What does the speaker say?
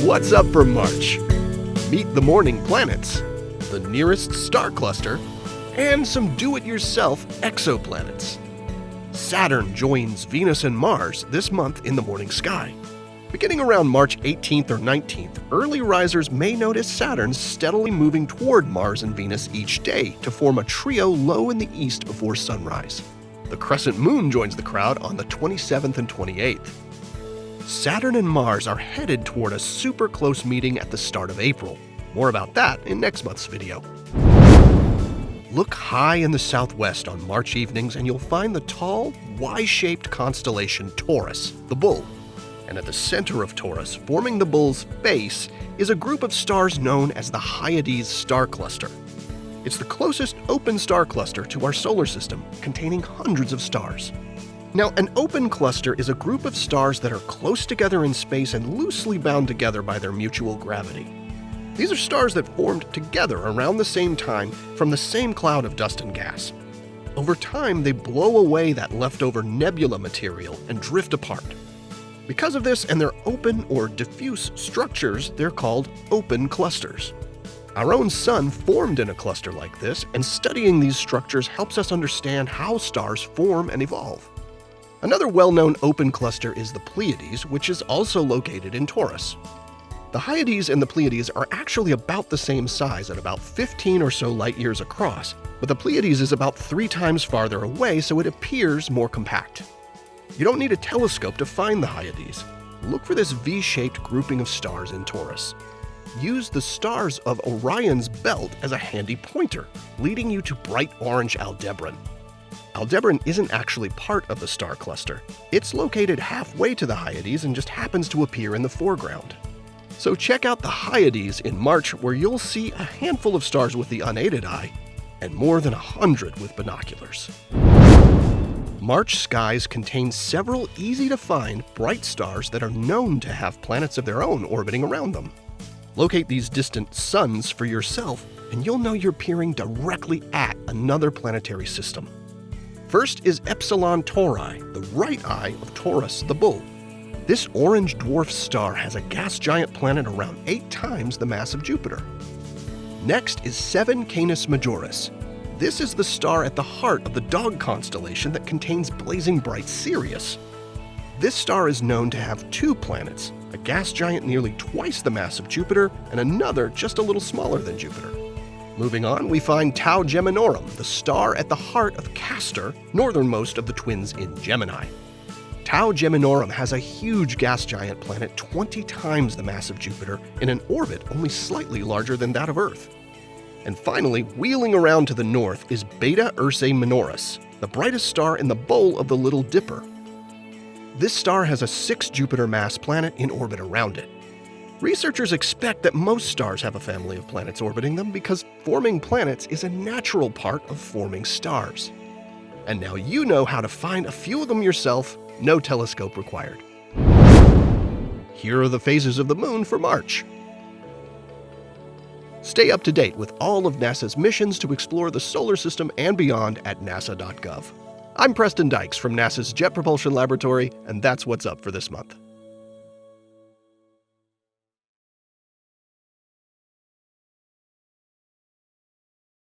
What's up for March? Meet the morning planets, the nearest star cluster, and some do-it-yourself exoplanets. Saturn joins Venus and Mars this month in the morning sky. Beginning around March 18th or 19th, early risers may notice Saturn steadily moving toward Mars and Venus each day to form a trio low in the east before sunrise. The crescent moon joins the crowd on the 27th and 28th. Saturn and Mars are headed toward a super close meeting at the start of April. More about that in next month's video. Look high in the southwest on March evenings and you'll find the tall, Y-shaped constellation Taurus, the bull. And at the center of Taurus, forming the bull's base, is a group of stars known as the Hyades star cluster. It's the closest open star cluster to our solar system, containing hundreds of stars. Now, an open cluster is a group of stars that are close together in space and loosely bound together by their mutual gravity. These are stars that formed together around the same time from the same cloud of dust and gas. Over time, they blow away that leftover nebula material and drift apart. Because of this and their open or diffuse structures, they're called open clusters. Our own Sun formed in a cluster like this, and studying these structures helps us understand how stars form and evolve. Another well-known open cluster is the Pleiades, which is also located in Taurus. The Hyades and the Pleiades are actually about the same size at about 15 or so light years across, but the Pleiades is about 3 times farther away, so it appears more compact. You don't need a telescope to find the Hyades. Look for this V-shaped grouping of stars in Taurus. Use the stars of Orion's belt as a handy pointer, leading you to bright orange Aldebaran. Aldebaran isn't actually part of the star cluster. It's located halfway to the Hyades and just happens to appear in the foreground. So check out the Hyades in March, where you'll see a handful of stars with the unaided eye and more than 100 with binoculars. March skies contain several easy-to-find, bright stars that are known to have planets of their own orbiting around them. Locate these distant suns for yourself, and you'll know you're peering directly at another planetary system. First is Epsilon Tauri, the right eye of Taurus, the bull. This orange dwarf star has a gas giant planet around 8 times the mass of Jupiter. Next is 7 Canis Majoris. This is the star at the heart of the Dog constellation that contains blazing bright Sirius. This star is known to have 2 planets, a gas giant nearly twice the mass of Jupiter and another just a little smaller than Jupiter. Moving on, we find Tau Geminorum, the star at the heart of Castor, northernmost of the twins in Gemini. Tau Geminorum has a huge gas giant planet 20 times the mass of Jupiter in an orbit only slightly larger than that of Earth. And finally, wheeling around to the north is Beta Ursae Minoris, the brightest star in the bowl of the Little Dipper. This star has a 6 Jupiter mass planet in orbit around it. Researchers expect that most stars have a family of planets orbiting them because forming planets is a natural part of forming stars. And now you know how to find a few of them yourself, no telescope required. Here are the phases of the moon for March. Stay up to date with all of NASA's missions to explore the solar system and beyond at nasa.gov. I'm Preston Dykes from NASA's Jet Propulsion Laboratory, and that's what's up for this month.